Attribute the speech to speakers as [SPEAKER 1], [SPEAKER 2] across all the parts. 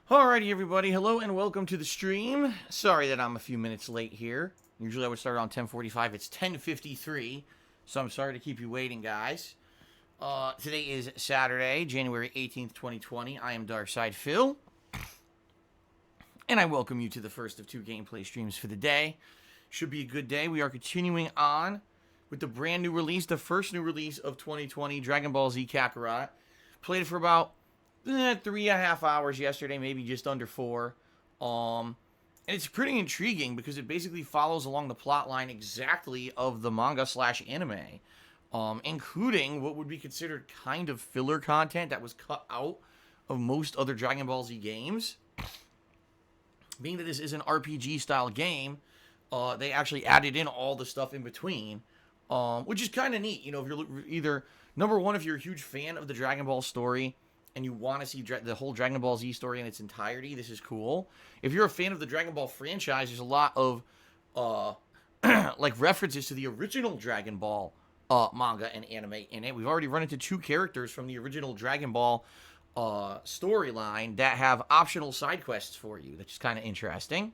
[SPEAKER 1] Alrighty, everybody. Hello and welcome to the stream. Sorry that I'm a few minutes late here. Usually I would start around 10:45. It's 10:53, so I'm sorry to keep you waiting, guys. Today is Saturday, January 18th, 2020. I am Darkside Phil, and I welcome you to the first of two gameplay streams for the day. Should be a good day. We are continuing on with the brand new release, the first new release of 2020, Dragon Ball Z Kakarot. Played it for about 3.5 hours yesterday, maybe just under 4. And it's pretty intriguing because it basically follows along the plot line exactly of the manga/anime, including what would be considered kind of filler content that was cut out of most other Dragon Ball Z games. Being that this is an RPG style game, they actually added in all the stuff in between, which is kind of neat. You know, if you're either, number one, if you're a huge fan of the Dragon Ball story and you want to see the whole Dragon Ball Z story in its entirety, this is cool. If you're a fan of the Dragon Ball franchise, there's a lot of like references to the original Dragon Ball manga and anime in it. We've already run into 2 characters from the original Dragon Ball storyline that have optional side quests for you. That's just kind of interesting.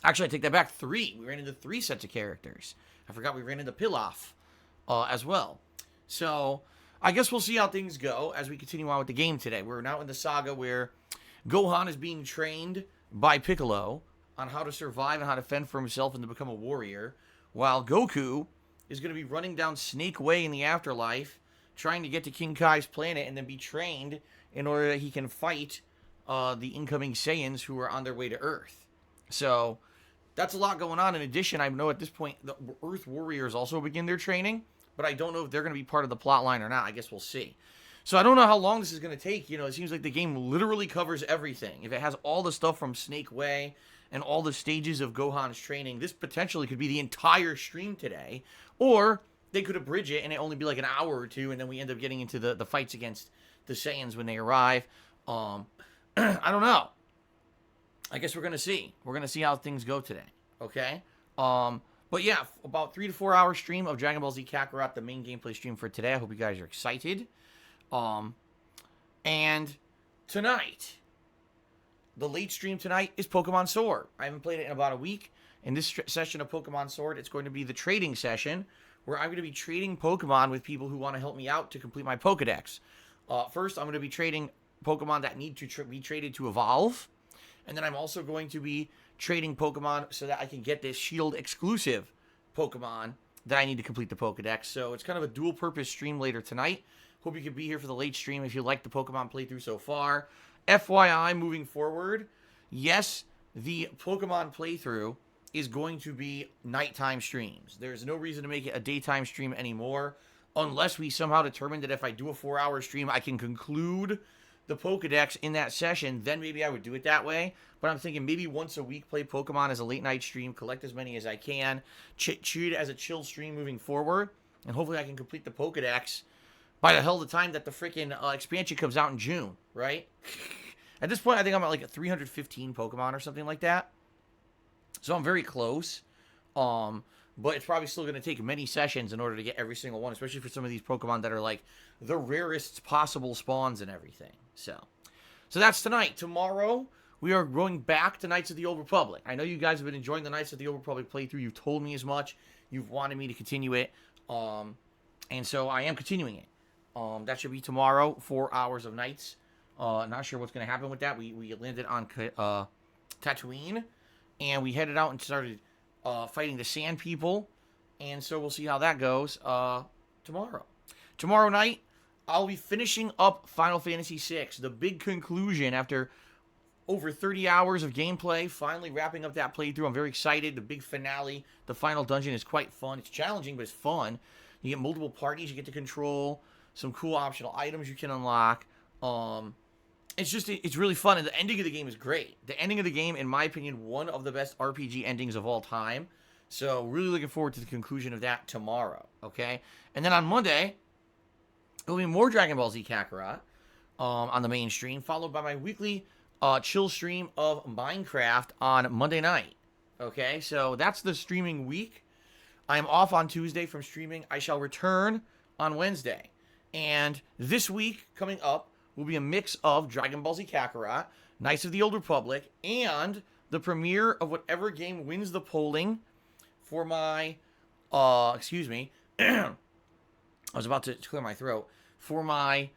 [SPEAKER 1] Actually, I take that back. 3. We ran into 3 sets of characters. I forgot we ran into Pilaf as well. So I guess we'll see how things go as we continue on with the game today. We're now in the saga where Gohan is being trained by Piccolo on how to survive and how to fend for himself and to become a warrior, while Goku is going to be running down Snake Way in the afterlife, trying to get to King Kai's planet and then be trained in order that he can fight the incoming Saiyans who are on their way to Earth. So that's a lot going on. In addition, I know at this point the Earth Warriors also begin their training, but I don't know if they're going to be part of the plot line or not. I guess we'll see. So I don't know how long this is going to take. You know, it seems like the game literally covers everything. If it has all the stuff from Snake Way and all the stages of Gohan's training, this potentially could be the entire stream today. Or they could abridge it and it only be like an hour or 2, and then we end up getting into the fights against the Saiyans when they arrive. I don't know. I guess we're going to see. We're going to see how things go today. Okay? But yeah, about 3 to 4 hour stream of Dragon Ball Z Kakarot, the main gameplay stream for today. I hope you guys are excited. And tonight, the late stream tonight is Pokemon Sword. I haven't played it in about a week. In this session of Pokemon Sword, it's going to be the trading session where I'm going to be trading Pokemon with people who want to help me out to complete my Pokedex. First, I'm going to be trading Pokemon that need to be traded to evolve. And then I'm also going to be trading Pokemon so that I can get this Shield exclusive Pokemon that I need to complete the Pokedex. So it's kind of a dual purpose stream later tonight. Hope you can be here for the late stream if you like the Pokemon playthrough so far. FYI, moving forward, yes, the Pokemon playthrough is going to be nighttime streams. There's no reason to make it a daytime stream anymore, unless we somehow determine that if I do a 4-hour stream, I can conclude the Pokedex in that session, then maybe I would do it that way. But I'm thinking maybe once a week, play Pokemon as a late night stream, collect as many as I can, treat it as a chill stream moving forward, and hopefully I can complete the Pokedex by the hell of the time that the freaking expansion comes out in June, right? At this point, I think I'm at like 315 Pokemon or something like that. So I'm very close. But it's probably still going to take many sessions in order to get every single one, especially for some of these Pokemon that are like the rarest possible spawns and everything. So that's tonight. Tomorrow, we are going back to Knights of the Old Republic. I know you guys have been enjoying the Knights of the Old Republic playthrough. You've told me as much. You've wanted me to continue it. And so I am continuing it. That should be tomorrow, 4 hours of Knights. Not sure what's going to happen with that. We landed on Tatooine, and we headed out and started fighting the Sand People, and so we'll see how that goes tomorrow. Tomorrow night, I'll be finishing up Final Fantasy VI, the big conclusion after over 30 hours of gameplay, finally wrapping up that playthrough. I'm very excited. The big finale, the final dungeon is quite fun. It's challenging, but it's fun. You get multiple parties you get to control, some cool optional items you can unlock. It's really fun, and the ending of the game is great. The ending of the game, in my opinion, one of the best RPG endings of all time. So really looking forward to the conclusion of that tomorrow, okay? And then on Monday, there'll be more Dragon Ball Z Kakarot on the main stream, followed by my weekly chill stream of Minecraft on Monday night, okay? So that's the streaming week. I am off on Tuesday from streaming. I shall return on Wednesday. And this week, coming up, will be a mix of Dragon Ball Z Kakarot, Knights of the Old Republic, and the premiere of whatever game wins the polling for my, excuse me, I was about to clear my throat, for my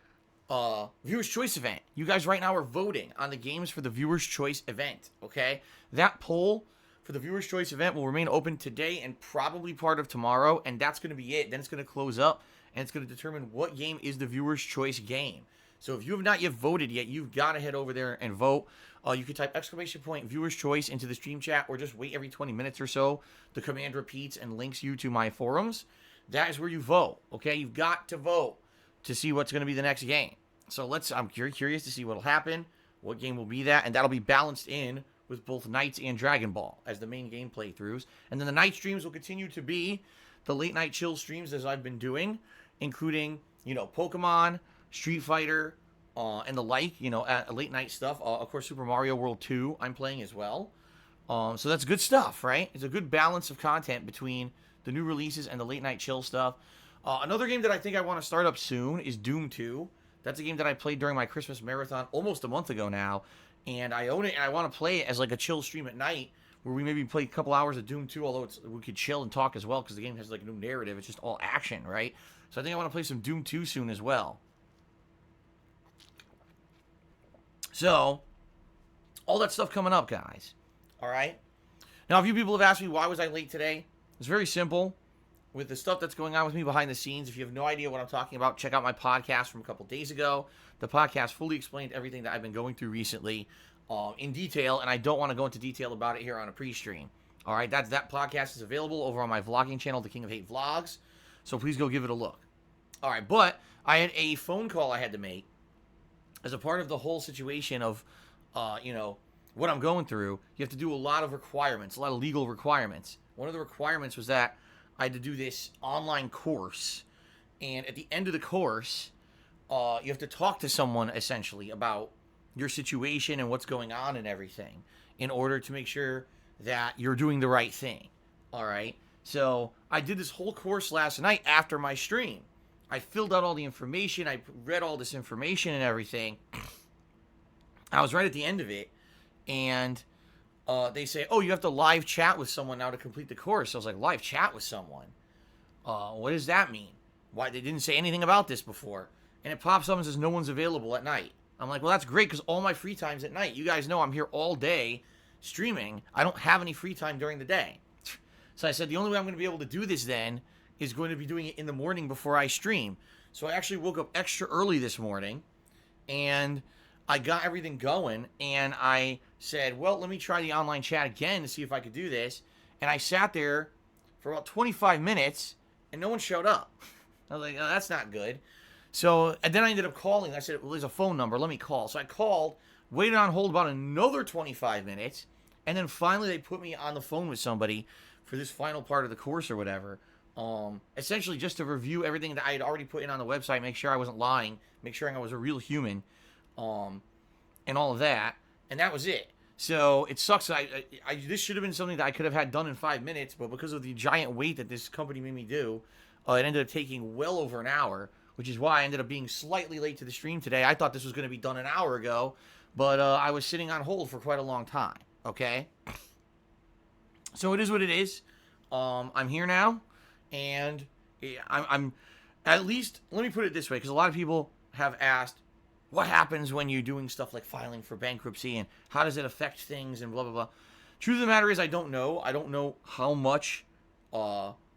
[SPEAKER 1] Viewer's Choice event. You guys right now are voting on the games for the Viewer's Choice event, okay? That poll for the Viewer's Choice event will remain open today and probably part of tomorrow, and that's going to be it. Then it's going to close up, and it's going to determine what game is the Viewer's Choice game. So if you have not yet voted yet, you've got to head over there and vote. You can type ! Viewer's Choice into the stream chat, or just wait every 20 minutes or so. The command repeats and links you to my forums. That is where you vote, okay? You've got to vote to see what's going to be the next game. So I'm very curious to see what will happen, what game will be that, and that'll be balanced in with both Knights and Dragon Ball as the main game playthroughs. And then the night streams will continue to be the late night chill streams as I've been doing, including, Pokemon, Street Fighter, and the like, late night stuff. Of course, Super Mario World 2 I'm playing as well. So that's good stuff, right? It's a good balance of content between the new releases and the late night chill stuff. Another game that I think I want to start up soon is Doom 2. That's a game that I played during my Christmas marathon almost a month ago now. And I own it, and I want to play it as like a chill stream at night where we maybe play a couple hours of Doom 2, although we could chill and talk as well because the game has like a new narrative. It's just all action, right? So I think I want to play some Doom 2 soon as well. So, all that stuff coming up, guys. All right? Now, a few people have asked me, why was I late today? It's very simple. With the stuff that's going on with me behind the scenes, if you have no idea what I'm talking about, check out my podcast from a couple days ago. The podcast fully explained everything that I've been going through recently in detail, and I don't want to go into detail about it here on a pre-stream. All right, that podcast is available over on my vlogging channel, The King of Hate Vlogs, so please go give it a look. All right, but I had a phone call I had to make as a part of the whole situation of, what I'm going through. You have to do a lot of requirements, a lot of legal requirements. One of the requirements was that I had to do this online course, and at the end of the course, you have to talk to someone, essentially, about your situation and what's going on and everything in order to make sure that you're doing the right thing, all right? So I did this whole course last night after my stream. I filled out all the information. I read all this information and everything. I was right at the end of it, and they say, oh, you have to live chat with someone now to complete the course. So I was like, live chat with someone? What does that mean? Why? They didn't say anything about this before. And it pops up and says no one's available at night. I'm like, well, that's great because all my free time's at night. You guys know I'm here all day streaming. I don't have any free time during the day. So I said, the only way I'm going to be able to do this then is going to be doing it in the morning before I stream. So I actually woke up extra early this morning, and I got everything going, and I said, well, let me try the online chat again to see if I could do this. And I sat there for about 25 minutes, and no one showed up. I was like, oh, that's not good. So, and then I ended up calling. I said, well, there's a phone number. Let me call. So I called, waited on hold about another 25 minutes, and then finally they put me on the phone with somebody for this final part of the course or whatever. Essentially just to review everything that I had already put in on the website, make sure I wasn't lying, make sure I was a real human, and all of that. And that was it. So it sucks. This should have been something that I could have had done in 5 minutes, but because of the giant wait that this company made me do, it ended up taking well over an hour, which is why I ended up being slightly late to the stream today. I thought this was going to be done an hour ago, but I was sitting on hold for quite a long time, okay? So it is what it is. I'm here now, and I'm at least, let me put it this way, because a lot of people have asked, what happens when you're doing stuff like filing for bankruptcy, and how does it affect things, and blah, blah, blah. Truth of the matter is, I don't know. I don't know how much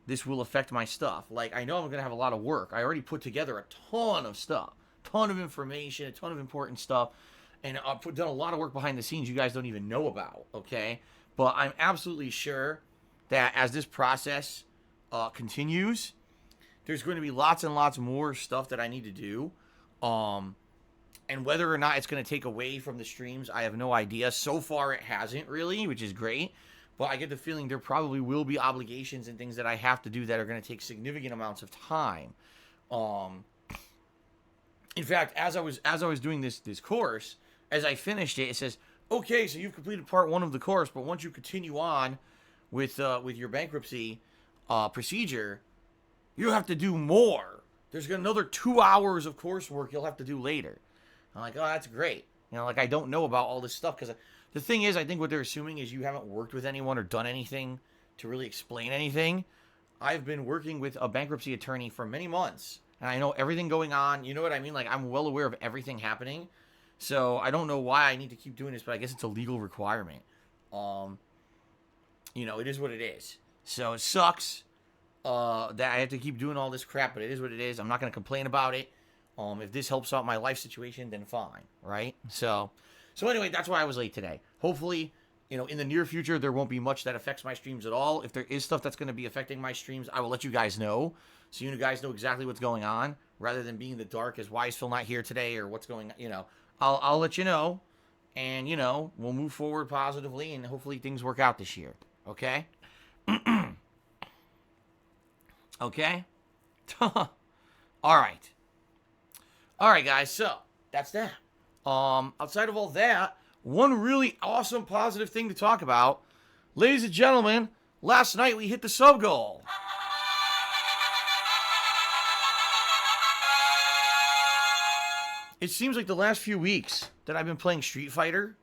[SPEAKER 1] this will affect my stuff. Like, I know I'm going to have a lot of work. I already put together a ton of stuff, ton of information, a ton of important stuff, and I've done a lot of work behind the scenes you guys don't even know about, okay? But I'm absolutely sure that as this process continues, there's going to be lots and lots more stuff that I need to do. And whether or not it's going to take away from the streams, I have no idea. So far, it hasn't really, which is great. But I get the feeling there probably will be obligations and things that I have to do that are going to take significant amounts of time. In fact, as I was doing this course, as I finished it, it says, okay, so you've completed part 1 of the course, but once you continue on with your bankruptcy procedure, you have to do more. There's another 2 hours of coursework you'll have to do later. I'm like, oh, that's great. You know, like I don't know about all this stuff because the thing is, I think what they're assuming is you haven't worked with anyone or done anything to really explain anything. I've been working with a bankruptcy attorney for many months, and I know everything going on. You know what I mean? Like I'm well aware of everything happening. So I don't know why I need to keep doing this, but I guess it's a legal requirement. You know, it is what it is. So it sucks that I have to keep doing all this crap, but it is what it is. I'm not going to complain about it. If this helps out my life situation, then fine, right? So anyway, that's why I was late today. Hopefully, you know, in the near future, there won't be much that affects my streams at all. If there is stuff that's going to be affecting my streams, I will let you guys know, so you guys know exactly what's going on, rather than being in the dark as why is Phil not here today or what's going on. You know, I'll let you know, and you know, we'll move forward positively, and hopefully things work out this year. Okay. Okay. All right, guys. So that's that. Outside of all that, one really awesome positive thing to talk about, ladies and gentlemen. Last night we hit the sub goal. It seems like the last few weeks that I've been playing Street Fighter,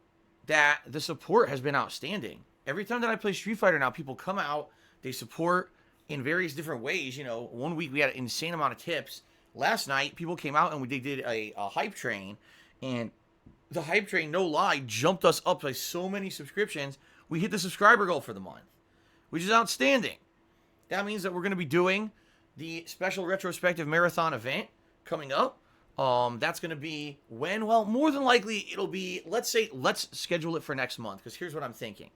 [SPEAKER 1] that the support has been outstanding. Every time that I play Street Fighter now, people come out, they support in various different ways. You know, one week we had an insane amount of tips. Last night, people came out and they did a hype train, and the hype train, no lie, jumped us up by so many subscriptions. We hit the subscriber goal for the month, which is outstanding. That means that we're going to be doing the special retrospective marathon event coming up. That's going to be when? Well, more than likely it'll be, let's schedule it for next month, because here's what I'm thinking.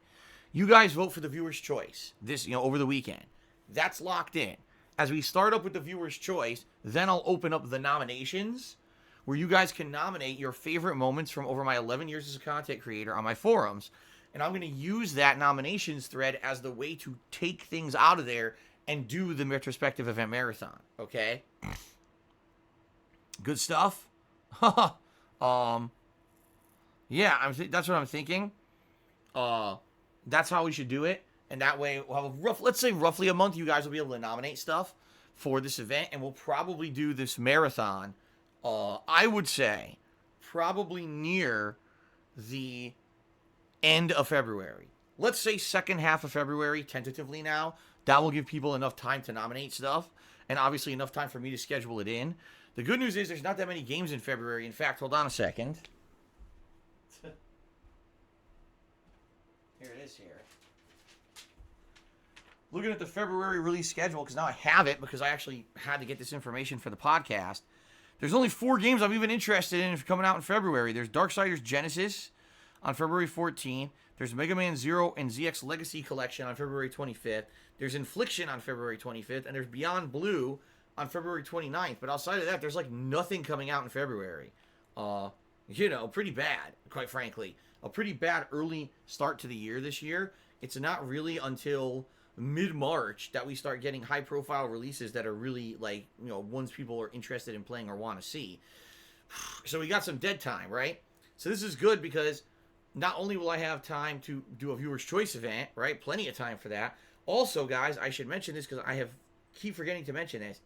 [SPEAKER 1] You guys vote for the viewer's choice this, over the weekend. That's locked in. As we start up with the viewer's choice, then I'll open up the nominations where you guys can nominate your favorite moments from over my 11 years as a content creator on my forums. And I'm going to use that nominations thread as the way to take things out of there and do the retrospective event marathon. Okay? Good stuff? Yeah, that's what I'm thinking. That's how we should do it. And that way, we'll have let's say roughly a month, you guys will be able to nominate stuff for this event. And we'll probably do this marathon, I would say, probably near the end of February. Let's say second half of February, tentatively now. That will give people enough time to nominate stuff. And obviously enough time for me to schedule it in. The good news is there's not that many games in February. In fact, hold on a second. Here it is here. Looking at the February release schedule, because now I have it, because I actually had to get this information for the podcast. There's only 4 games I'm even interested in coming out in February. There's Darksiders Genesis on February 14th. There's Mega Man Zero and ZX Legacy Collection on February 25th. There's Infliction on February 25th. And there's Beyond Blue on February 29th. But outside of that, there's like nothing coming out in February. Pretty bad, quite frankly. A pretty bad early start to the year this year. It's not really until mid-March that we start getting high-profile releases that are really, ones people are interested in playing or want to see. So we got some dead time, right? So this is good because not only will I have time to do a viewer's choice event, right? Plenty of time for that. Also, guys, I should mention this because I keep forgetting to mention this.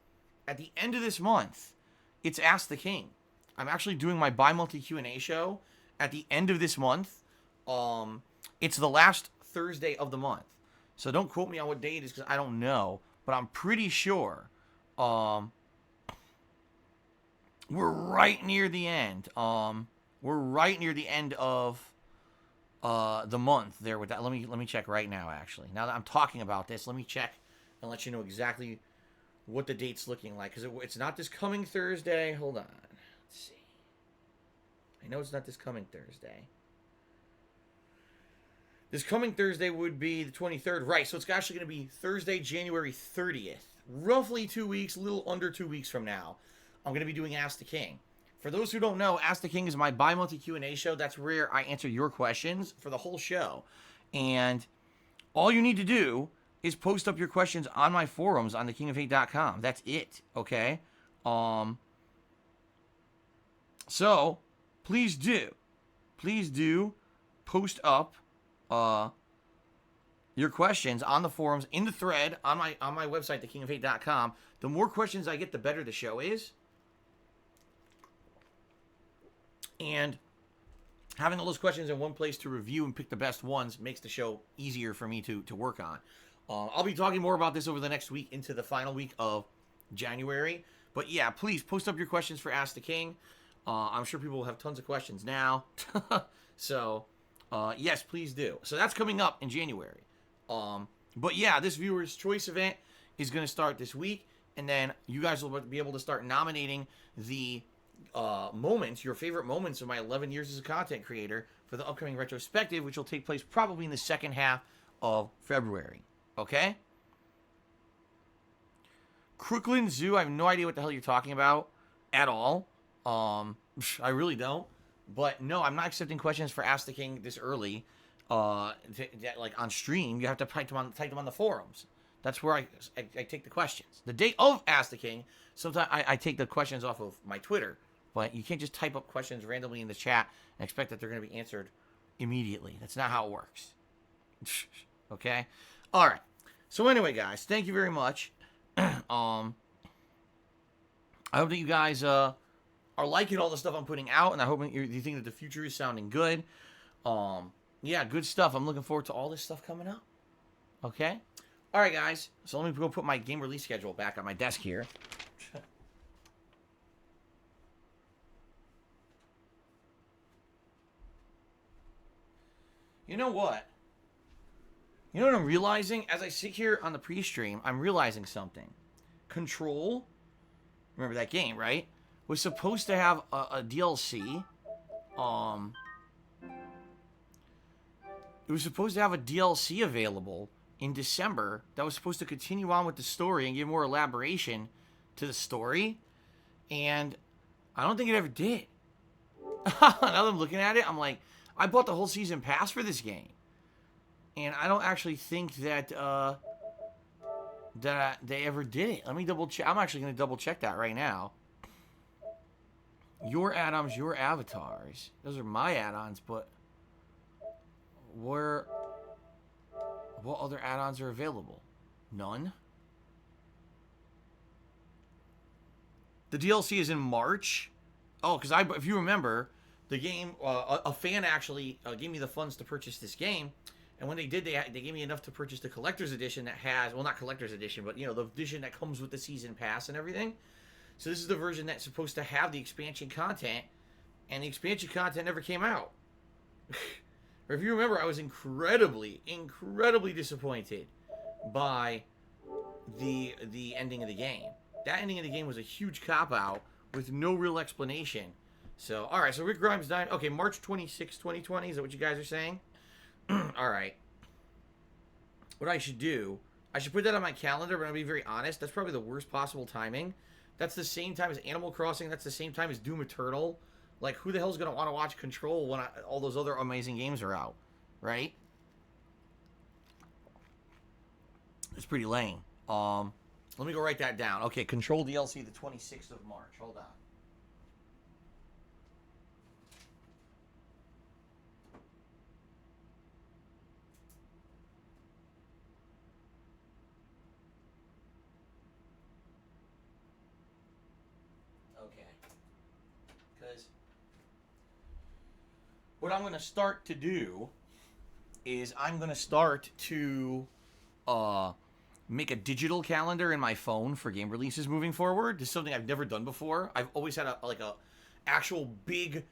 [SPEAKER 1] At the end of this month, it's Ask the King. I'm actually doing my bi-monthly Q&A show at the end of this month. It's the last Thursday of the month. So don't quote me on what day it is because I don't know. But I'm pretty sure we're right near the end. We're right near the end of the month there with that. Let me check right now, actually. Now that I'm talking about this, let me check and let you know exactly what the date's looking like. Because it's not this coming Thursday. Hold on. Let's see. I know it's not this coming Thursday. This coming Thursday would be the 23rd. Right, so it's actually going to be Thursday, January 30th. Roughly 2 weeks, a little under 2 weeks from now. I'm going to be doing Ask the King. For those who don't know, Ask the King is my bi-monthly Q&A show. That's where I answer your questions for the whole show. And all you need to do is post up your questions on my forums on thekingofhate.com. That's it, okay? So, please do post up your questions on the forums in the thread on my website, thekingofhate.com. The more questions I get, the better the show is. And having all those questions in one place to review and pick the best ones makes the show easier for me to work on. I'll be talking more about this over the next week into the final week of January. But yeah, please post up your questions for Ask the King. I'm sure people will have tons of questions now. So, yes, please do. So that's coming up in January. But yeah, this Viewer's Choice event is going to start this week. And then you guys will be able to start nominating the moments, your favorite moments of my 11 years as a content creator for the upcoming retrospective, which will take place probably in the second half of February. Okay? Crooklyn Zoo, I have no idea what the hell you're talking about at all. I really don't. But no, I'm not accepting questions for Ask the King this early. Like on stream, you have to type them on the forums. That's where I take the questions. The day of Ask the King, sometimes I take the questions off of my Twitter. But you can't just type up questions randomly in the chat and expect that they're going to be answered immediately. That's not how it works. Okay? All right. So anyway, guys, thank you very much. I hope that you guys are liking all the stuff I'm putting out, and I hope you think that the future is sounding good. Yeah, good stuff. I'm looking forward to all this stuff coming up. Okay? All right, guys. So let me go put my game release schedule back on my desk here. You know what? You know what I'm realizing? As I sit here on the pre-stream, I'm realizing something. Control, remember that game, right? Was supposed to have a DLC. It was supposed to have a DLC available in December that was supposed to continue on with the story and give more elaboration to the story. And I don't think it ever did. Now that I'm looking at it, I'm like, I bought the whole season pass for this game. And I don't actually think that that they ever did it. Let me double check. I'm actually going to double check that right now. Your add-ons, your avatars. Those are my add-ons, but what other add-ons are available? None. The DLC is in March. Oh, because if you remember, the game, a fan actually gave me the funds to purchase this game. And when they did, they gave me enough to purchase the collector's edition that has, well, not collector's edition, but, the edition that comes with the season pass and everything. So this is the version that's supposed to have the expansion content, and the expansion content never came out. Or if you remember, I was incredibly disappointed by the ending of the game. That ending of the game was a huge cop-out with no real explanation. So, all right, so Rick Grimes died. Okay, March 26, 2020, is that what you guys are saying? All right. What I should do, I should put that on my calendar, but I'll be very honest, that's probably the worst possible timing. That's the same time as Animal Crossing. That's the same time as Doom Eternal. Like, who the hell's going to want to watch Control when all those other amazing games are out? Right? It's pretty lame. Let me go write that down. Okay, Control DLC the 26th of March. Hold on. What I'm going to start to do is I'm going to start to make a digital calendar in my phone for game releases moving forward. This is something I've never done before. I've always had a actual big,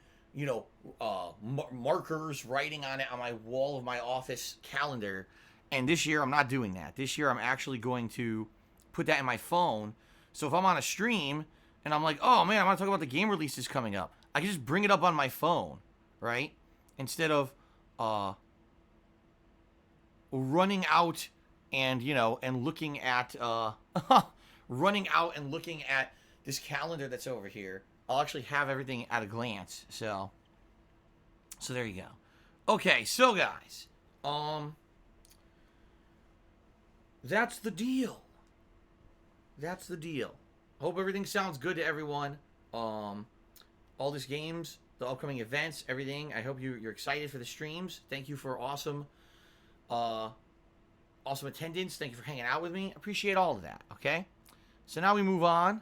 [SPEAKER 1] markers writing on it on my wall of my office calendar. And this year I'm not doing that. This year I'm actually going to put that in my phone. So if I'm on a stream and I'm like, oh man, I want to talk about the game releases coming up, I can just bring it up on my phone. Right? Instead of running out and, and looking at running out and looking at this calendar that's over here, I'll actually have everything at a glance. So there you go. Okay, so guys, that's the deal. That's the deal. Hope everything sounds good to everyone. All these games, the upcoming events, everything. I hope you're excited for the streams. Thank you for awesome attendance. Thank you for hanging out with me. Appreciate all of that. Okay, so now we move on.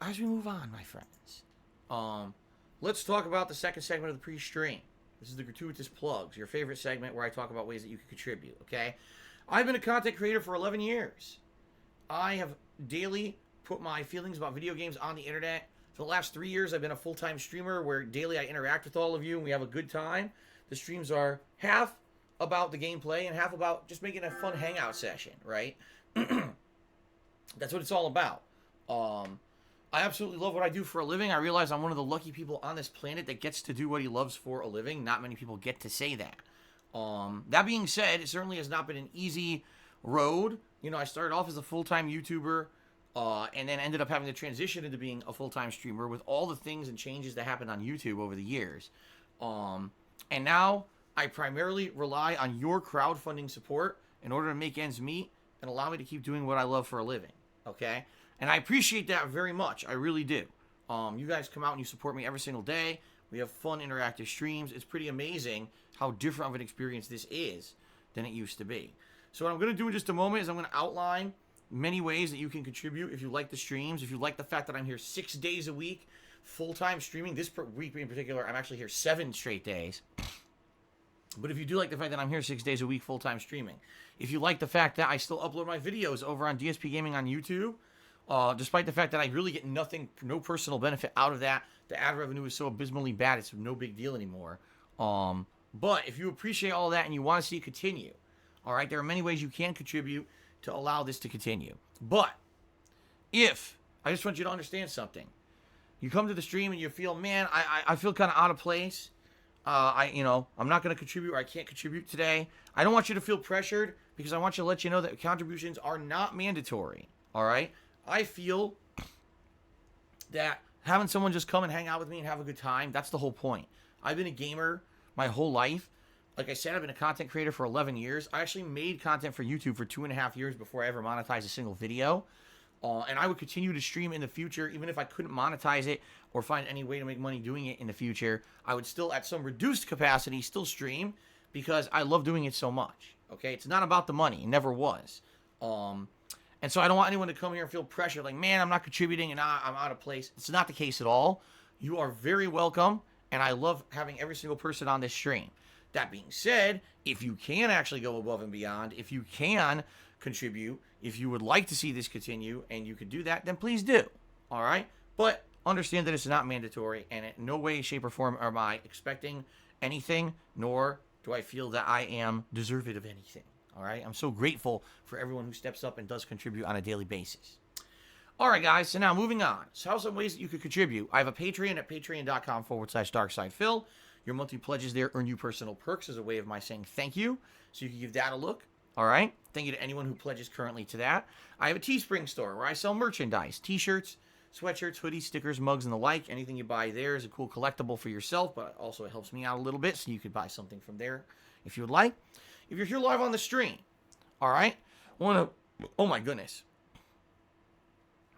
[SPEAKER 1] as we move on, my friends, let's talk about the second segment of the pre-stream. This is the gratuitous plugs, your favorite segment where I talk about ways that you can contribute, okay? I've been a content creator for 11 years. I have daily put my feelings about video games on the internet. For the last 3 years, I've been a full-time streamer where daily I interact with all of you and we have a good time. The streams are half about the gameplay and half about just making a fun hangout session, right? That's what it's all about. I absolutely love what I do for a living. I realize I'm one of the lucky people on this planet that gets to do what he loves for a living. Not many people get to say that. That being said, it certainly has not been an easy road. You know, I started off as a full-time YouTuber, and then ended up having to transition into being a full-time streamer with all the things and changes that happened on YouTube over the years. And now I primarily rely on your crowdfunding support in order to make ends meet and allow me to keep doing what I love for a living, okay? And I appreciate that very much. I really do. You guys come out and you support me every single day. We have fun interactive streams. It's pretty amazing how different of an experience this is than it used to be. So what I'm going to do in just a moment is I'm going to outline many ways that you can contribute if you like the streams, if you like the fact that I'm here 6 days a week, full-time streaming. This week in particular, I'm actually here 7 straight days. But if you do like the fact that I'm here 6 days a week full-time streaming, if you like the fact that I still upload my videos over on DSPGaming on YouTube, despite the fact that I really get no personal benefit out of that, the ad revenue is so abysmally bad, it's no big deal anymore. But if you appreciate all of that and you want to see it continue, all right, there are many ways you can contribute to allow this to continue. But I just want you to understand something. You come to the stream and you feel, man, I feel kind of out of place. I'm not going to contribute or I can't contribute today. I don't want you to feel pressured because I want you to let you know that contributions are not mandatory. All right. I feel that having someone just come and hang out with me and have a good time, that's the whole point. I've been a gamer my whole life. Like I said, I've been a content creator for 11 years. I actually made content for YouTube for 2.5 years before I ever monetized a single video. And I would continue to stream in the future, even if I couldn't monetize it or find any way to make money doing it in the future. I would still, at some reduced capacity, still stream because I love doing it so much. Okay, it's not about the money. It never was. And so I don't want anyone to come here and feel pressured, like, man, I'm not contributing and I'm out of place. It's not the case at all. You are very welcome, and I love having every single person on this stream. That being said, if you can actually go above and beyond, if you can contribute, if you would like to see this continue and you could do that, then please do. All right? But understand that it's not mandatory, and in no way, shape, or form am I expecting anything, nor do I feel that I am deserving of anything. All right? I'm so grateful for everyone who steps up and does contribute on a daily basis. All right, guys. So now moving on. So how are some ways that you could contribute? I have a Patreon at patreon.com/darksidephil. Your monthly pledges there earn you personal perks as a way of my saying thank you. So you can give that a look. All right. Thank you to anyone who pledges currently to that. I have a Teespring store where I sell merchandise, t-shirts, sweatshirts, hoodies, stickers, mugs, and the like. Anything you buy there is a cool collectible for yourself, but also it helps me out a little bit, so you could buy something from there if you would like. If you're here live on the stream, all right, oh my goodness.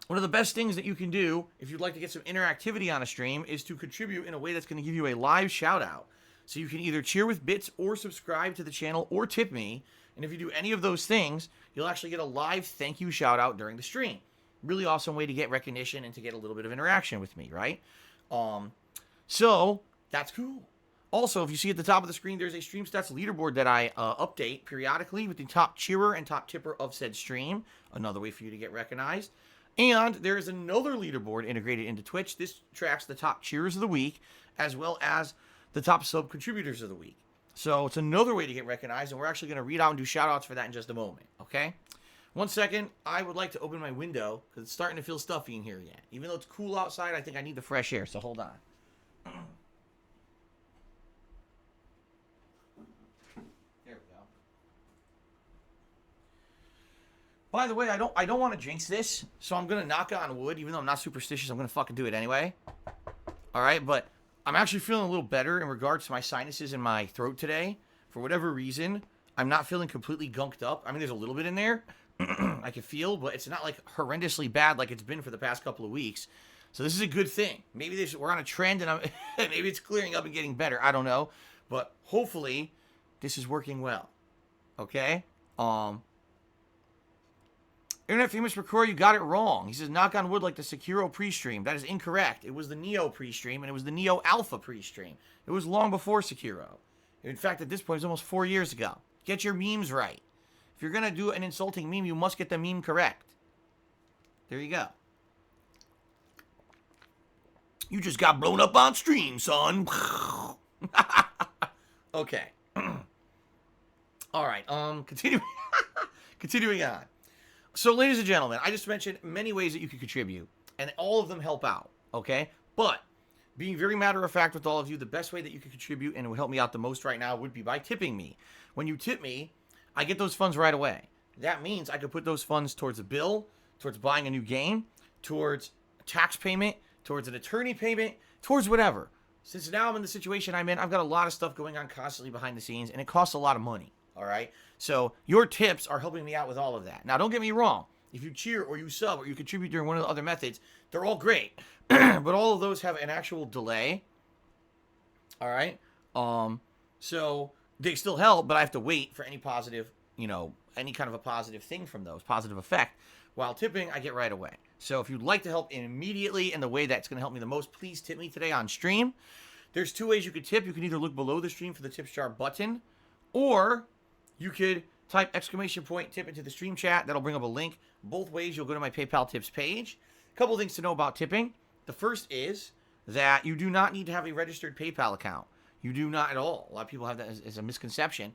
[SPEAKER 1] One of the best things that you can do if you'd like to get some interactivity on a stream is to contribute in a way that's going to give you a live shout out. So you can either cheer with bits or subscribe to the channel or tip me. And if you do any of those things, you'll actually get a live thank you shout out during the stream. Really awesome way to get recognition and to get a little bit of interaction with me, right? So that's cool. Also, if you see at the top of the screen, there's a Stream Stats leaderboard that I update periodically with the top cheerer and top tipper of said stream. Another way for you to get recognized. And there is another leaderboard integrated into Twitch. This tracks the top cheerers of the week as well as the top sub contributors of the week. So it's another way to get recognized, and we're actually going to read out and do shout-outs for that in just a moment, okay? 1 second. I would like to open my window because it's starting to feel stuffy in here yet. Even though it's cool outside, I think I need the fresh air, so hold on. There we go. By the way, I don't want to jinx this, so I'm going to knock on wood. Even though I'm not superstitious, I'm going to fucking do it anyway. All right, but I'm actually feeling a little better in regards to my sinuses and my throat today. For whatever reason, I'm not feeling completely gunked up. I mean, there's a little bit in there I can feel, but it's not like horrendously bad like it's been for the past couple of weeks. So this is a good thing. Maybe we're on a trend, and maybe it's clearing up and getting better. I don't know, but hopefully this is working well. Okay. Internet Famous Record, you got it wrong. He says, knock on wood like the Sekiro pre-stream. That is incorrect. It was the Neo pre-stream, and it was the Neo Alpha pre-stream. It was long before Sekiro. In fact, at this point, it was almost 4 years ago. Get your memes right. If you're going to do an insulting meme, you must get the meme correct. There you go. You just got blown up on stream, son. Okay. All right. Continuing on. So, ladies and gentlemen, I just mentioned many ways that you can contribute, and all of them help out, okay? But, being very matter-of-fact with all of you, the best way that you can contribute, and it would help me out the most right now, would be by tipping me. When you tip me, I get those funds right away. That means I could put those funds towards a bill, towards buying a new game, towards a tax payment, towards an attorney payment, towards whatever. Since now I'm in the situation I'm in, I've got a lot of stuff going on constantly behind the scenes, and it costs a lot of money. All right. So your tips are helping me out with all of that. Now, don't get me wrong. If you cheer or you sub or you contribute during one of the other methods, they're all great. But all of those have an actual delay. All right. So they still help, but I have to wait for any positive, any kind of a positive thing from those, positive effect. While tipping, I get right away. So if you'd like to help immediately in the way that's going to help me the most, please tip me today on stream. There's two ways you could tip. You can either look below the stream for the tips jar button, or you could type ! Tip into the stream chat. That'll bring up a link. Both ways, you'll go to my PayPal tips page. A couple things to know about tipping. The first is that you do not need to have a registered PayPal account. You do not at all. A lot of people have that as a misconception.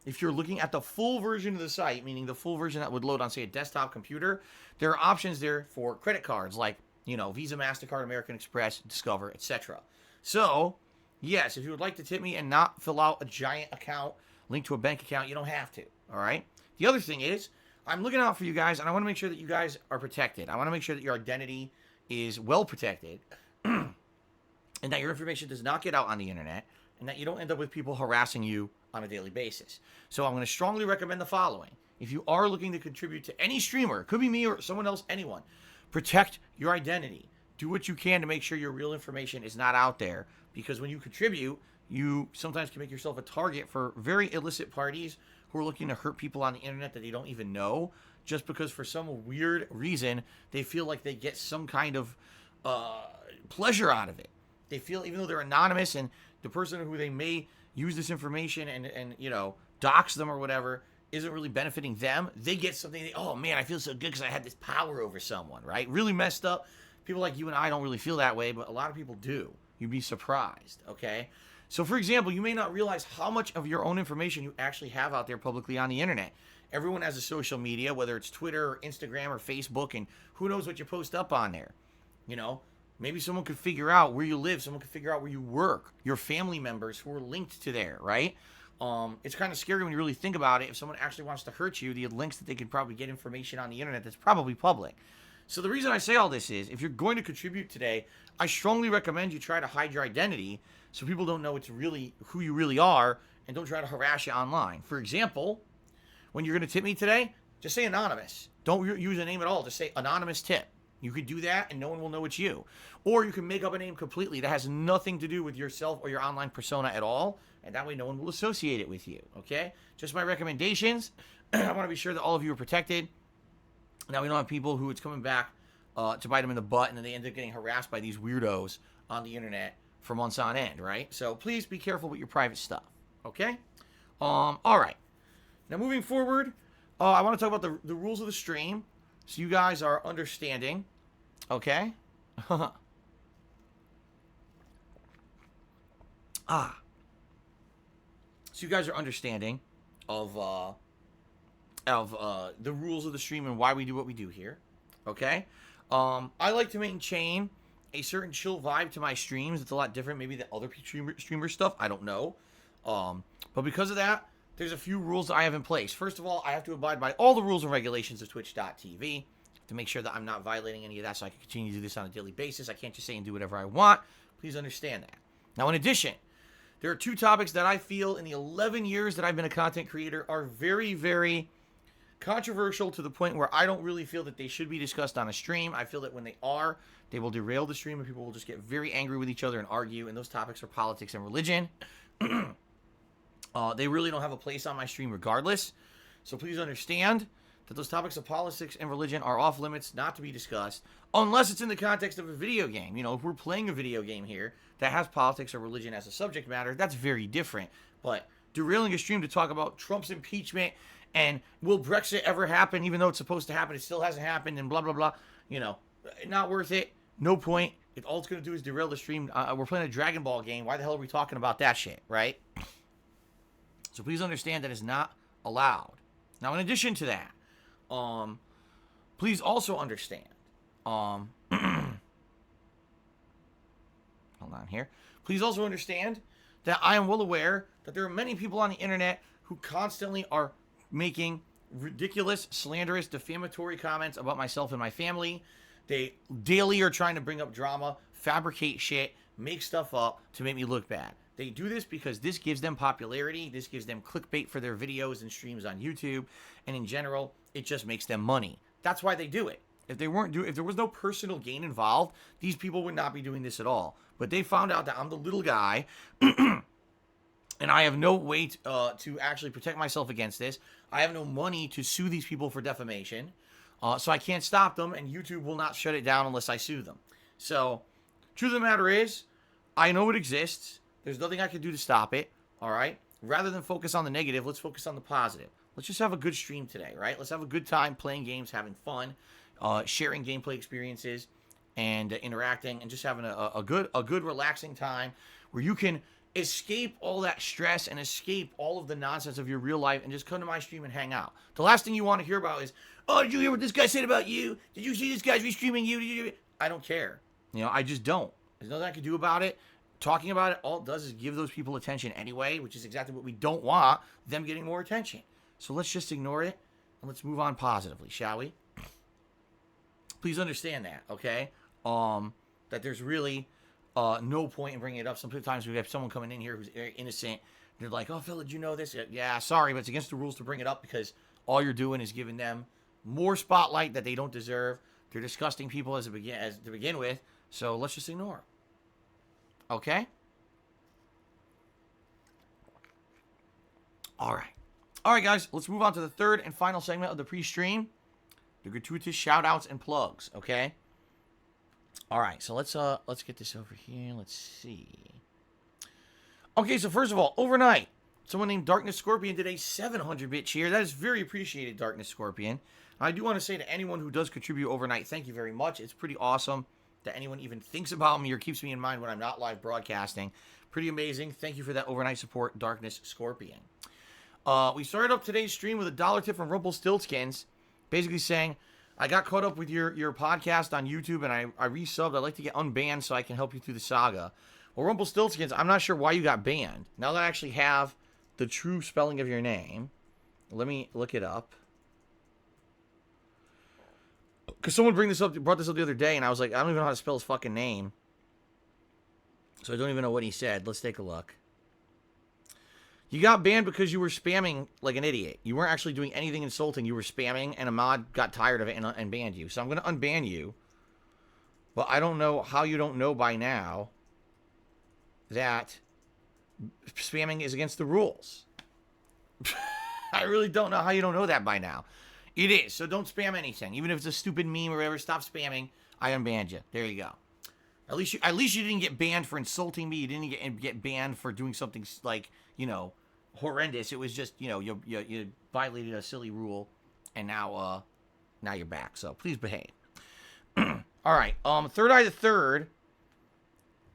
[SPEAKER 1] If you're looking at the full version of the site, meaning the full version that would load on, say, a desktop computer, there are options there for credit cards like, Visa, MasterCard, American Express, Discover, etc. So, yes, if you would like to tip me and not fill out a giant account, link to a bank account, you don't have to, all right? The other thing is, I'm looking out for you guys, and I want to make sure that you guys are protected. I want to make sure that your identity is well protected, and that your information does not get out on the internet, and that you don't end up with people harassing you on a daily basis. So I'm going to strongly recommend the following. If you are looking to contribute to any streamer, it could be me or someone else, anyone, protect your identity. Do what you can to make sure your real information is not out there, because when you contribute, you sometimes can make yourself a target for very illicit parties who are looking to hurt people on the internet that they don't even know, just because for some weird reason they feel like they get some kind of pleasure out of it. They feel, even though they're anonymous and the person who they may use this information and dox them or whatever isn't really benefiting them, they get something. Oh man, I feel so good because I had this power over someone, right? Really messed up. People like you and I don't really feel that way, but a lot of people do. You'd be surprised, okay? So, for example, you may not realize how much of your own information you actually have out there publicly on the internet. Everyone has a social media, whether it's Twitter or Instagram or Facebook, and who knows what you post up on there. Maybe someone could figure out where you live. Someone could figure out where you work. Your family members who are linked to there, right? It's kind of scary when you really think about it. If someone actually wants to hurt you, the links that they can probably get information on the internet that's probably public. So the reason I say all this is, if you're going to contribute today, I strongly recommend you try to hide your identity so people don't know it's really who you really are, and don't try to harass you online. For example, when you're going to tip me today, just say anonymous. Don't use a name at all. Just say anonymous tip. You could do that and no one will know it's you. Or you can make up a name completely that has nothing to do with yourself or your online persona at all, and that way no one will associate it with you, okay? Just my recommendations. I want to be sure that all of you are protected. Now we don't have people who it's coming back to bite them in the butt, and then they end up getting harassed by these weirdos on the internet for months on end, right? So please be careful with your private stuff, okay? All right. Now moving forward, I want to talk about the rules of the stream so you guys are understanding, okay? So you guys are understanding of the rules of the stream and why we do what we do here, okay? I like to maintain a certain chill vibe to my streams. It's a lot different maybe than other streamer stuff. I don't know. But because of that, there's a few rules that I have in place. First of all, I have to abide by all the rules and regulations of Twitch.tv to make sure that I'm not violating any of that so I can continue to do this on a daily basis. I can't just say and do whatever I want. Please understand that. Now, in addition, there are two topics that I feel in the 11 years that I've been a content creator are very, very controversial to the point where I don't really feel that they should be discussed on a stream. I feel that when they are, they will derail the stream and people will just get very angry with each other and argue, and those topics are politics and religion. They really don't have a place on my stream regardless. So please understand that those topics of politics and religion are off limits, not to be discussed, unless it's in the context of a video game. You know, if we're playing a video game here that has politics or religion as a subject matter, that's very different. But derailing a stream to talk about Trump's impeachment and will Brexit ever happen, even though it's supposed to happen, it still hasn't happened, and blah, blah, blah, you know, not worth it. No point. If all it's going to do is derail the stream, we're playing a Dragon Ball game. Why the hell are we talking about that shit, right? So please understand that is not allowed. Now, in addition to that, please also understand, hold on here. Please also understand that I am well aware that there are many people on the internet who constantly are making ridiculous, slanderous, defamatory comments about myself and my family. They daily are trying to bring up drama, fabricate shit, make stuff up to make me look bad. They do this because this gives them popularity. This gives them clickbait for their videos and streams on YouTube. And in general, it just makes them money. That's why they do it. If there was no personal gain involved, these people would not be doing this at all. But they found out that I'm the little guy, and I have no way to actually protect myself against this. I have no money to sue these people for defamation. So I can't stop them, and YouTube will not shut it down unless I sue them. So, truth of the matter is, I know it exists. There's nothing I can do to stop it, all right? Rather than focus on the negative, let's focus on the positive. Let's just have a good stream today, right? Let's have a good time playing games, having fun, sharing gameplay experiences, and interacting, and just having a good relaxing time where you can escape all that stress and escape all of the nonsense of your real life and just come to my stream and hang out. The last thing you want to hear about is, oh, did you hear what this guy said about you? Did you see this guy's restreaming you? I don't care. You know, I just don't. There's nothing I can do about it. Talking about it, all it does is give those people attention anyway, which is exactly what we don't want, them getting more attention. So let's just ignore it, and let's move on positively, shall we? Please understand that, okay? That there's really no point in bringing it up. Sometimes we have someone coming in here who's very innocent. They're like, oh, Phil, did you know this? Yeah, sorry, but it's against the rules to bring it up because all you're doing is giving them more spotlight that they don't deserve. They're disgusting people to begin with, so let's just ignore them. Okay? All right, guys. Let's move on to the third and final segment of the pre-stream. The gratuitous shout-outs and plugs, okay? All right, so let's get this over here. Let's see. Okay, so first of all, overnight, someone named Darkness Scorpion did a 700-bit cheer. That is very appreciated, Darkness Scorpion. I do want to say to anyone who does contribute overnight, thank you very much. It's pretty awesome that anyone even thinks about me or keeps me in mind when I'm not live broadcasting. Pretty amazing. Thank you for that overnight support, Darkness Scorpion. We started up today's stream with a dollar tip from Rumpelstiltskins, basically saying, I got caught up with your podcast on YouTube, and I resubbed. I'd like to get unbanned so I can help you through the saga. Well, Rumpelstiltskins, I'm not sure why you got banned. Now that I actually have the true spelling of your name, let me look it up. Because someone brought this up the other day, and I was like, I don't even know how to spell his fucking name. So I don't even know what he said. Let's take a look. You got banned because you were spamming like an idiot. You weren't actually doing anything insulting. You were spamming, and a mod got tired of it and banned you. So I'm going to unban you. But I don't know how you don't know by now that spamming is against the rules. I really don't know how you don't know that by now. It is, so don't spam anything. Even if it's a stupid meme or whatever, stop spamming. I unbanned you. There you go. At least you didn't get banned for insulting me. You didn't get banned for doing something like, you know, horrendous. It was just, you know, you violated a silly rule, and now you're back. So please behave. All right. Third Eye the Third.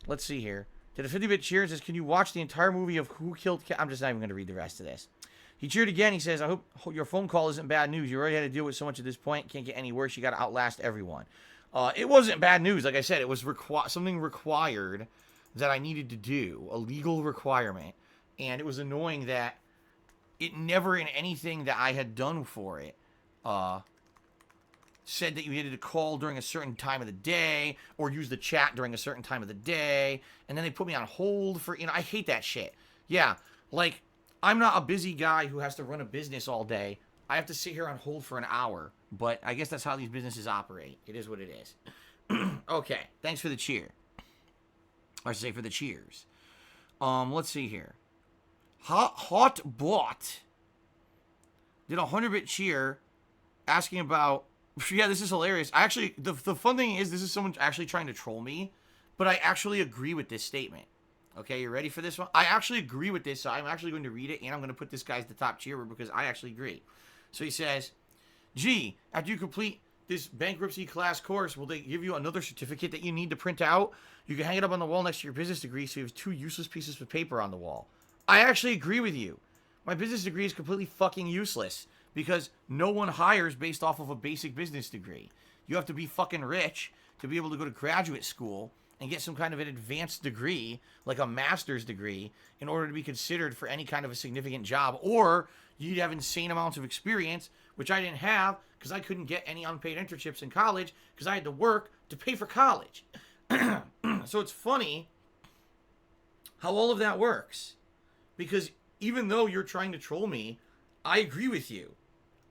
[SPEAKER 1] Let's see here. Did a 50-bit cheer and says, can you watch the entire movie of Who Killed Cat? I'm just not even going to read the rest of this. He cheered again. He says, I hope your phone call isn't bad news. You already had to deal with so much at this point. Can't get any worse. You got to outlast everyone. It wasn't bad news. Like I said, it was something required that I needed to do. A legal requirement. And it was annoying that it never in anything that I had done for it said that you needed to call during a certain time of the day or use the chat during a certain time of the day. And then they put me on hold for, I hate that shit. Yeah, like, I'm not a busy guy who has to run a business all day. I have to sit here on hold for an hour. But I guess that's how these businesses operate. It is what it is. Okay. Thanks for the cheer. Or say for the cheers. Let's see here. Hot Bot did a 100-bit cheer asking about, yeah, this is hilarious. Actually, the fun thing is this is someone actually trying to troll me, but I actually agree with this statement. Okay, you ready for this one? I actually agree with this, so I'm actually going to read it, and I'm going to put this guy as the top cheerer because I actually agree. So he says, gee, after you complete this bankruptcy class course, will they give you another certificate that you need to print out? You can hang it up on the wall next to your business degree so you have 2 useless pieces of paper on the wall. I actually agree with you. My business degree is completely fucking useless because no one hires based off of a basic business degree. You have to be fucking rich to be able to go to graduate school and get some kind of an advanced degree, like a master's degree, in order to be considered for any kind of a significant job. Or you'd have insane amounts of experience, which I didn't have because I couldn't get any unpaid internships in college because I had to work to pay for college. So it's funny how all of that works. Because even though you're trying to troll me, I agree with you.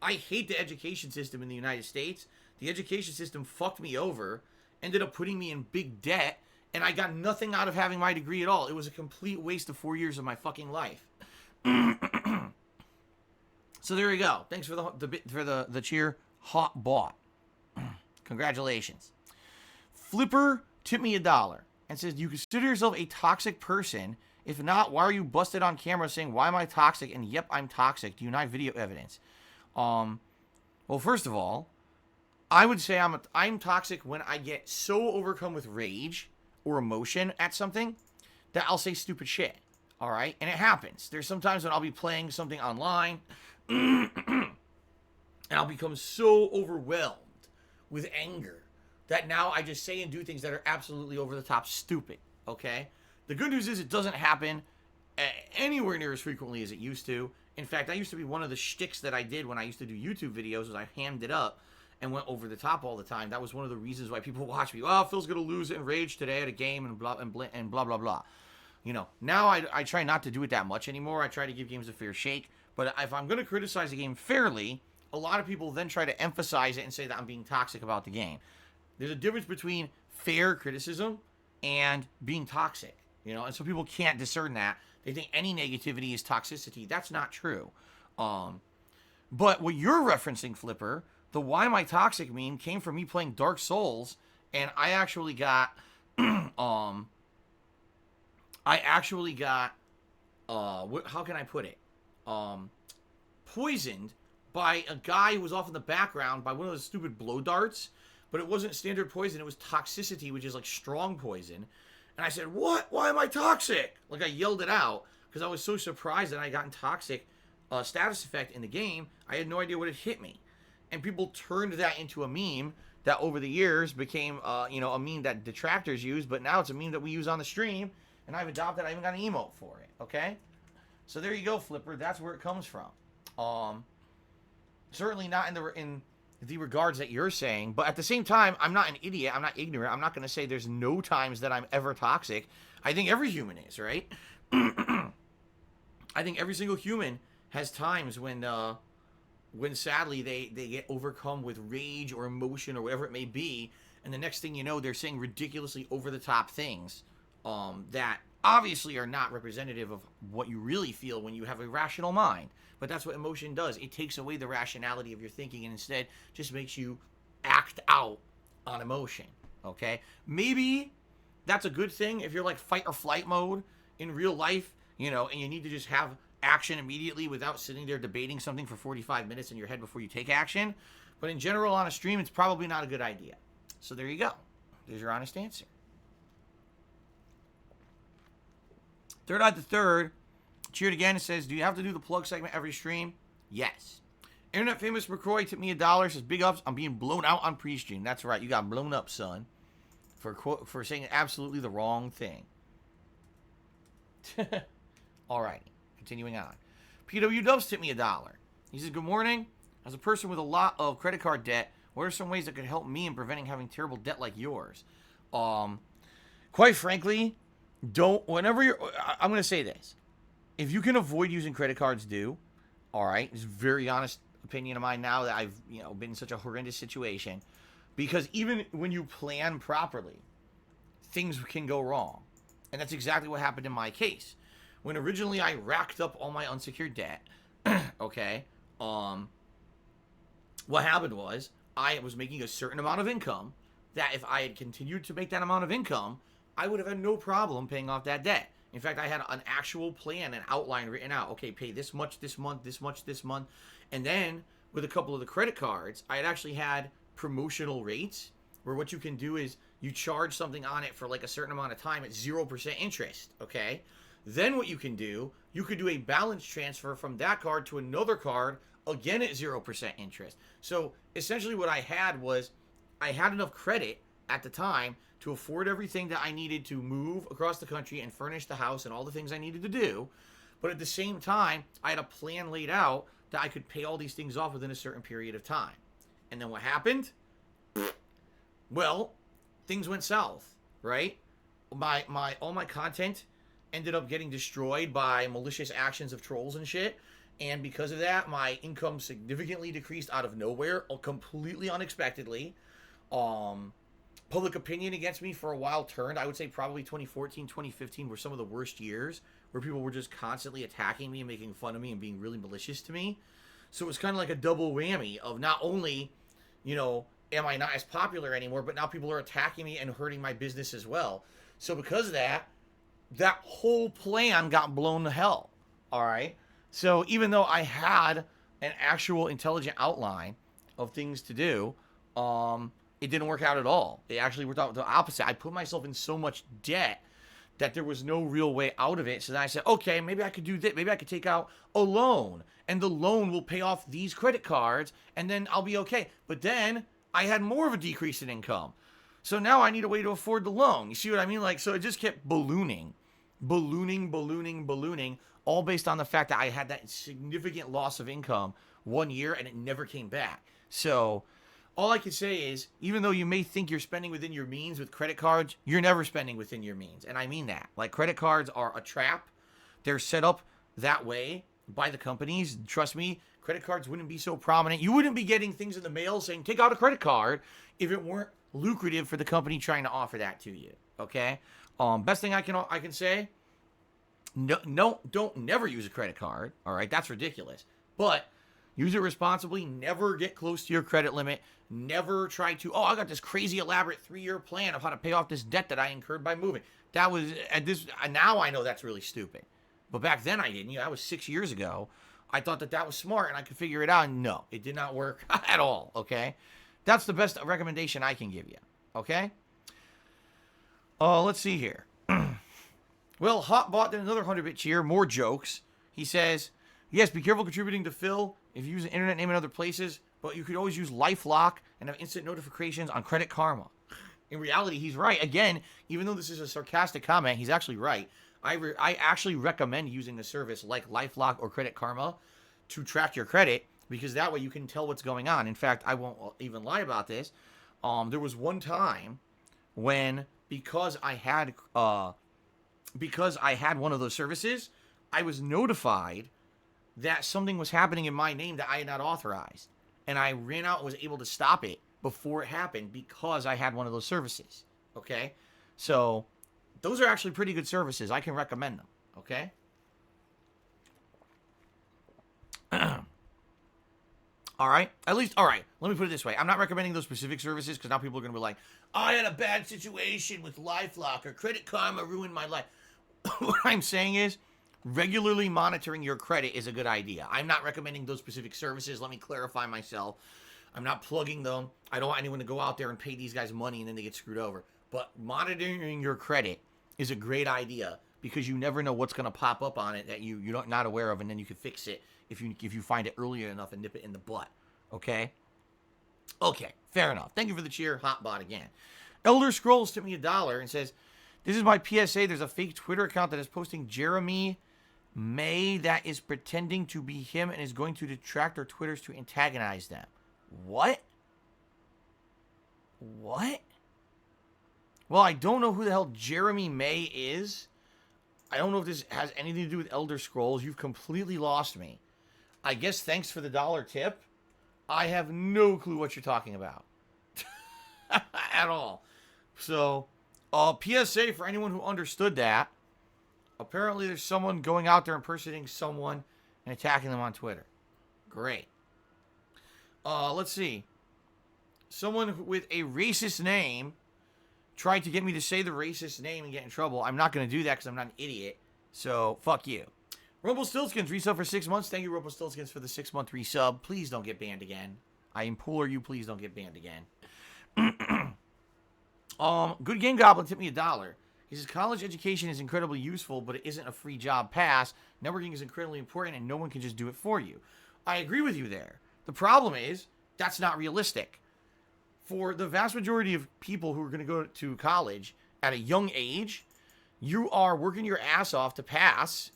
[SPEAKER 1] I hate the education system in the United States. The education system fucked me over, ended up putting me in big debt, and I got nothing out of having my degree at all. It was a complete waste of 4 years of my fucking life. So there you go. Thanks for the cheer. Hot bought. Congratulations. Flipper tipped me $1 and says, do you consider yourself a toxic person? If not, why are you busted on camera saying, why am I toxic? And yep, I'm toxic. Do you not have video evidence? Well, first of all, I would say I'm toxic when I get so overcome with rage or emotion at something that I'll say stupid shit. All right? And it happens. There's sometimes when I'll be playing something online and I'll become so overwhelmed with anger that now I just say and do things that are absolutely over the top stupid. Okay? The good news is it doesn't happen anywhere near as frequently as it used to. In fact, that used to be one of the shticks that I did when I used to do YouTube videos, was I hammed it up and went over the top all the time. That was one of the reasons why people watch me. Oh, Phil's going to lose in rage today at a game and blah, blah, blah. You know, now I try not to do it that much anymore. I try to give games a fair shake. But if I'm going to criticize a game fairly, a lot of people then try to emphasize it and say that I'm being toxic about the game. There's a difference between fair criticism and being toxic. You know, and so people can't discern that. They think any negativity is toxicity. That's not true. But what you're referencing, Flipper, the why am I toxic meme came from me playing Dark Souls, and I actually got, how can I put it? Poisoned by a guy who was off in the background by one of those stupid blow darts, but it wasn't standard poison. It was toxicity, which is like strong poison. And I said, what? Why am I toxic? Like, I yelled it out because I was so surprised that I gotten toxic status effect in the game. I had no idea what had hit me. And people turned that into a meme that over the years became, a meme that detractors use. But now it's a meme that we use on the stream. And I've adopted, I even got an emote for it. Okay? So there you go, Flipper. That's where it comes from. Certainly not in the regards that you're saying, but at the same time, I'm not an idiot. I'm not ignorant. I'm not going to say there's no times that I'm ever toxic. I think every human is, right? I think every single human has times when sadly they get overcome with rage or emotion or whatever it may be, and the next thing you know, they're saying ridiculously over the top things that obviously are not representative of what you really feel when you have a rational mind. But that's what emotion does. It takes away the rationality of your thinking and instead just makes you act out on emotion, okay? Maybe that's a good thing if you're like fight or flight mode in real life, you know, and you need to just have action immediately without sitting there debating something for 45 minutes in your head before you take action. But in general, on a stream, it's probably not a good idea. So there you go. There's your honest answer. Third out the third. Cheered again. It says, do you have to do the plug segment every stream? Yes. Internet famous McCroy tipped me $1. Says, big ups. I'm being blown out on pre-stream. That's right. You got blown up, son. For saying absolutely the wrong thing. Alright. Continuing on. PW Dubs tipped me $1. He says, good morning. As a person with a lot of credit card debt, what are some ways that could help me in preventing having terrible debt like yours? Quite frankly, I'm going to say this. If you can avoid using credit cards, do. All right. It's a very honest opinion of mine now that I've, been in such a horrendous situation. Because even when you plan properly, things can go wrong. And that's exactly what happened in my case. When originally I racked up all my unsecured debt, okay, what happened was I was making a certain amount of income that if I had continued to make that amount of income, I would have had no problem paying off that debt. In fact, I had an actual plan, an outline written out. Okay, pay this much this month, this much this month. And then with a couple of the credit cards, I had actually had promotional rates where what you can do is you charge something on it for like a certain amount of time at 0% interest, okay? Then what you can do, you could do a balance transfer from that card to another card, again at 0% interest. So essentially what I had was I had enough credit at the time to afford everything that I needed to move across the country and furnish the house and all the things I needed to do. But at the same time, I had a plan laid out that I could pay all these things off within a certain period of time. And then what happened? Well, things went south, right? All my content ended up getting destroyed by malicious actions of trolls and shit. And because of that, my income significantly decreased out of nowhere, completely unexpectedly. Public opinion against me for a while turned. I would say probably 2014, 2015 were some of the worst years where people were just constantly attacking me and making fun of me and being really malicious to me. So it was kind of like a double whammy of not only, am I not as popular anymore, but now people are attacking me and hurting my business as well. So because of that, that whole plan got blown to hell. All right. So even though I had an actual intelligent outline of things to do, it didn't work out at all. It actually worked out the opposite. I put myself in so much debt that there was no real way out of it. So then I said, okay, maybe I could do this. Maybe I could take out a loan, and the loan will pay off these credit cards, and then I'll be okay. But then I had more of a decrease in income. So now I need a way to afford the loan. You see what I mean? So it just kept ballooning, all based on the fact that I had that significant loss of income 1 year, and it never came back. So all I can say is, even though you may think you're spending within your means with credit cards, you're never spending within your means. And I mean that. Like, credit cards are a trap. They're set up that way by the companies. Trust me, credit cards wouldn't be so prominent. You wouldn't be getting things in the mail saying, take out a credit card, if it weren't lucrative for the company trying to offer that to you. Okay? Best thing I can say, don't never use a credit card. All right? That's ridiculous. But use it responsibly. Never get close to your credit limit. Never try to, I got this crazy elaborate 3-year plan of how to pay off this debt that I incurred by moving. That was, now I know that's really stupid. But back then I didn't. That was 6 years ago. I thought that was smart and I could figure it out. And no, it did not work at all, okay? That's the best recommendation I can give you, okay? Let's see here. Well, Hotbot did another 100-bit cheer. More jokes. He says, yes, be careful contributing to Phil if you use an internet name in other places, but you could always use LifeLock and have instant notifications on Credit Karma. In reality, he's right. Again, even though this is a sarcastic comment, he's actually right. I actually recommend using a service like LifeLock or Credit Karma to track your credit, because that way you can tell what's going on. In fact, I won't even lie about this. There was one time when, because I had one of those services, I was notified that something was happening in my name that I had not authorized. And I ran out and was able to stop it before it happened because I had one of those services. Okay? So those are actually pretty good services. I can recommend them. Okay? All right? At least, all right. Let me put it this way. I'm not recommending those specific services because now people are going to be like, I had a bad situation with LifeLock or Credit Karma ruined my life. What I'm saying is, regularly monitoring your credit is a good idea. I'm not recommending those specific services. Let me clarify myself. I'm not plugging them. I don't want anyone to go out there and pay these guys money and then they get screwed over. But monitoring your credit is a great idea because you never know what's going to pop up on it that you're not aware of, and then you can fix it if you find it earlier enough and nip it in the butt. Okay? Okay, fair enough. Thank you for the cheer, Hotbot again. Elder Scrolls tipped me $1 and says, this is my PSA. There's a fake Twitter account that is posting Jeremy May that is pretending to be him and is going to detract our Twitters to antagonize them. What? What? Well, I don't know who the hell Jeremy May is. I don't know if this has anything to do with Elder Scrolls. You've completely lost me. I guess thanks for the $1 tip. I have no clue what you're talking about. At all. So, PSA for anyone who understood that. Apparently there's someone going out there impersonating someone and attacking them on Twitter. Great. Let's see. Someone with a racist name tried to get me to say the racist name and get in trouble. I'm not going to do that because I'm not an idiot. So, fuck you. Rumpelstiltskins resub for 6 months. Thank you, Rumpelstiltskins, for the 6-month resub. Please don't get banned again. I implore you, please don't get banned again. Good Game Goblin tipped me $1. He says, college education is incredibly useful, but it isn't a free job pass. Networking is incredibly important, and no one can just do it for you. I agree with you there. The problem is, that's not realistic. For the vast majority of people who are going to go to college at a young age, you are working your ass off to pass.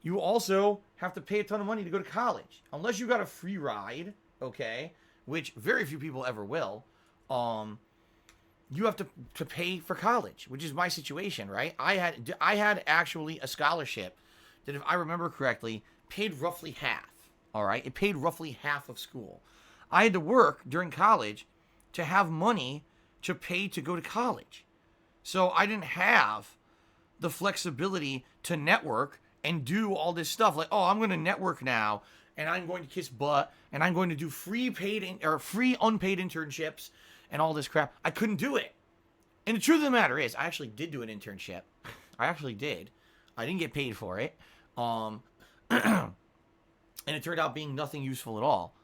[SPEAKER 1] You also have to pay a ton of money to go to college. Unless you got a free ride, okay, which very few people ever will, you have to pay for college, which is my situation, right? I had actually a scholarship that, if I remember correctly, paid roughly half, all right? It paid roughly half of school. I had to work during college to have money to pay to go to college. So I didn't have the flexibility to network and do all this stuff. Like, oh, I'm going to network now, and I'm going to kiss butt, and I'm going to do free unpaid internships and all this crap. I couldn't do it. And the truth of the matter is, I actually did do an internship. I actually did. I didn't get paid for it. And it turned out being nothing useful at all.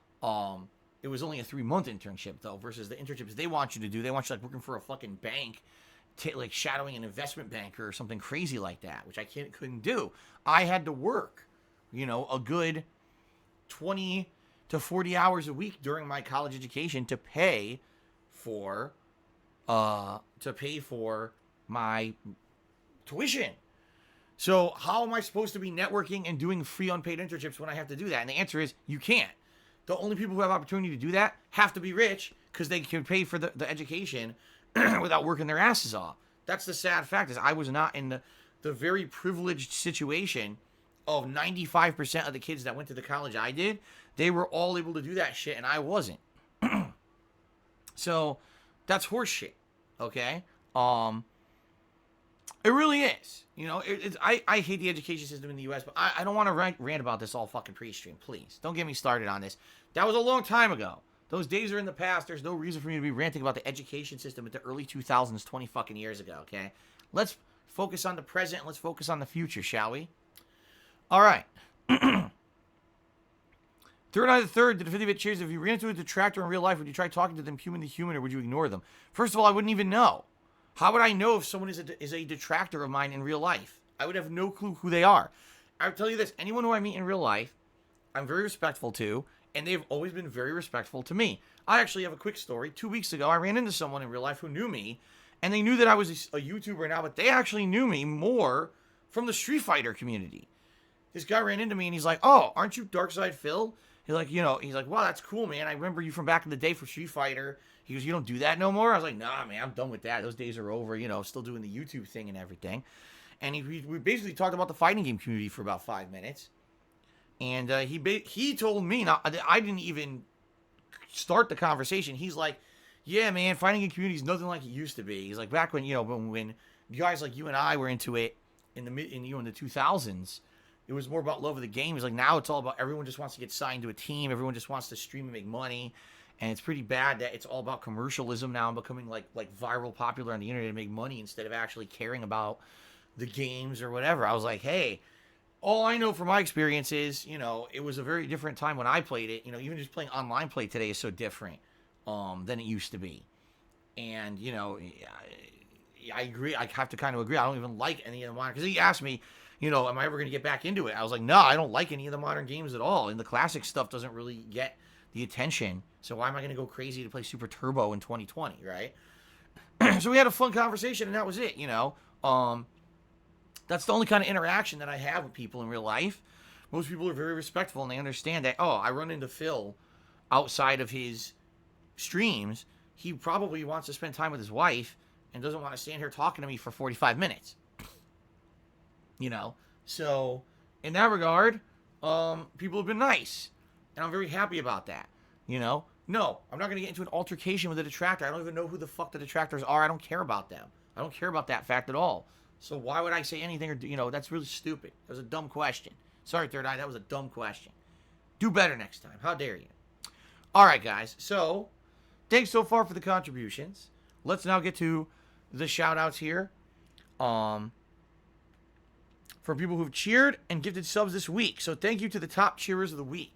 [SPEAKER 1] It was only a 3-month internship, though, versus the internships they want you to do. They want you, like, working for a fucking bank, like shadowing an investment banker or something crazy like that, which I couldn't do. I had to work, a good 20 to 40 hours a week during my college education to pay for my tuition. So how am I supposed to be networking and doing free unpaid internships when I have to do that? And the answer is, you can't. The only people who have opportunity to do that have to be rich because they can pay for the education without working their asses off. That's the sad fact, is I was not in the very privileged situation of 95% of the kids that went to the college I did. They were all able to do that shit, and I wasn't. So that's horse shit, okay? It really is. I hate the education system in the U.S., but I don't want to rant about this all fucking pre-stream. Please, don't get me started on this. That was a long time ago. Those days are in the past. There's no reason for me to be ranting about the education system at the early 2000s, 20 fucking years ago, okay? Let's focus on the present, and let's focus on the future, shall we? All right. Third Eye the Third did a 50-bit cheers. If you ran into a detractor in real life, would you try talking to them human to human, or would you ignore them? First of all, I wouldn't even know. How would I know if someone is a detractor of mine in real life? I would have no clue who they are. I'll tell you this. Anyone who I meet in real life, I'm very respectful to, and they've always been very respectful to me. I actually have a quick story. 2 weeks ago, I ran into someone in real life who knew me, and they knew that I was a YouTuber now, but they actually knew me more from the Street Fighter community. This guy ran into me, and he's like, oh, aren't you Darkside Phil? He's like, wow, that's cool, man. I remember you from back in the day for Street Fighter. He goes, you don't do that no more? I was like, nah, man, I'm done with that. Those days are over, still doing the YouTube thing and everything. And we basically talked about the fighting game community for about 5 minutes. And he told me, now, I didn't even start the conversation. He's like, yeah, man, fighting game community is nothing like it used to be. He's like, back when, when guys like you and I were into it in the 2000s, it was more about love of the game. He's like, now it's all about everyone just wants to get signed to a team. Everyone just wants to stream and make money. And it's pretty bad that it's all about commercialism now and becoming like viral popular on the internet to make money instead of actually caring about the games or whatever. I was like, hey, all I know from my experience is, it was a very different time when I played it. Even just playing online play today is so different than it used to be. And, I agree. I have to kind of agree. I don't even like any of the modern, because he asked me, am I ever going to get back into it? I was like, no, I don't like any of the modern games at all. And the classic stuff doesn't really get the attention. So why am I going to go crazy to play Super Turbo in 2020, right? So we had a fun conversation, and that was it, That's the only kind of interaction that I have with people in real life. Most people are very respectful, and they understand that, I run into Phil outside of his streams. He probably wants to spend time with his wife and doesn't want to stand here talking to me for 45 minutes. So in that regard, people have been nice, and I'm very happy about that. No, I'm not going to get into an altercation with a detractor. I don't even know who the fuck the detractors are. I don't care about them. I don't care about that fact at all. So why would I say anything or that's really stupid. That was a dumb question. Sorry, Third Eye, that was a dumb question. Do better next time. How dare you? All right, guys. So, thanks so far for the contributions. Let's now get to the shout-outs here. For people who've cheered and gifted subs this week. So, thank you to the top cheerers of the week.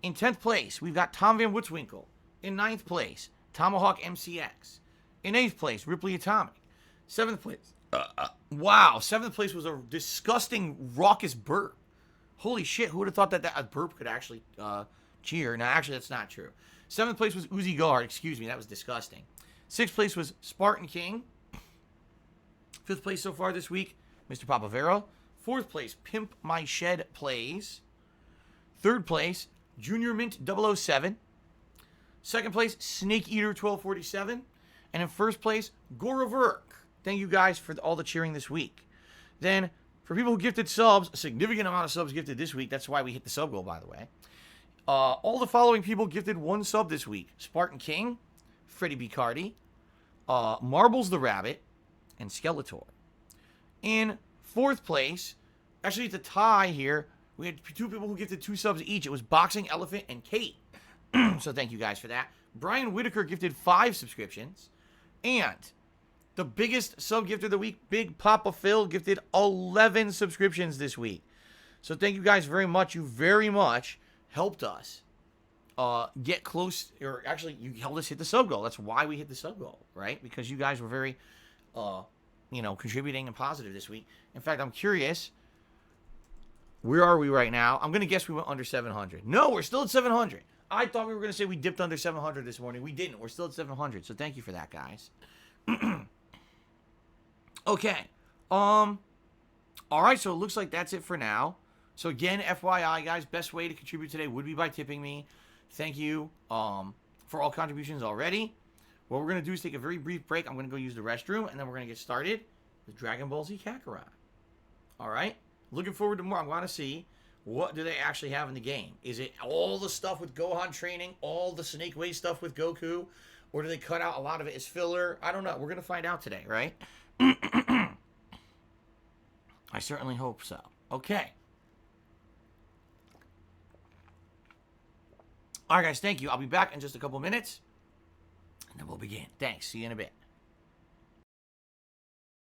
[SPEAKER 1] In 10th place, we've got Tom Van Woodswinkle. In 9th place, Tomahawk MCX. In 8th place, Ripley Atomic. 7th place. Wow. 7th place was a disgusting, raucous burp. Holy shit. Who would have thought that a burp could actually cheer? No, actually, that's not true. 7th place was Uzi Guard. Excuse me. That was disgusting. 6th place was Spartan King. 5th place so far this week, Mr. Papavero. 4th place, Pimp My Shed Plays. 3rd place, Junior Mint 007. 2nd place, Snake Eater 1247. And in 1st place, Goraverk. Thank you guys for all the cheering this week. Then, for people who gifted subs, a significant amount of subs gifted this week. That's why we hit the sub goal, by the way. All the following people gifted 1 sub this week. Spartan King, Freddie Bicardi, Marbles the Rabbit, and Skeletor. In 4th place, actually it's a tie here. We had 2 people who gifted 2 subs each. It was Boxing Elephant and Kate. So thank you guys for that. Brian Whitaker gifted 5 subscriptions. And the biggest sub gifter of the week, Big Papa Phil, gifted 11 subscriptions this week. So thank you guys very much. You very much helped us get close, or actually you helped us hit the sub goal. That's why we hit the sub goal, right? Because you guys were very, contributing and positive this week. In fact, I'm curious, where are we right now? I'm going to guess we went under 700. No, we're still at 700. I thought we were going to say we dipped under 700 this morning. We didn't. We're still at 700. So thank you for that, guys. Okay. All right. So it looks like that's it for now. So again, FYI, guys, best way to contribute today would be by tipping me. Thank you for all contributions already. What we're going to do is take a very brief break. I'm going to go use the restroom, and then we're going to get started with Dragon Ball Z Kakarot. All right? Looking forward to more. I'm going to see what do they actually have in the game. Is it all the stuff with Gohan training, all the Snake Way stuff with Goku, or do they cut out a lot of it as filler? I don't know. We're going to find out today, right? I certainly hope so. Okay. All right, guys, thank you. I'll be back in just a couple minutes, and then we'll begin. Thanks. See you in a bit.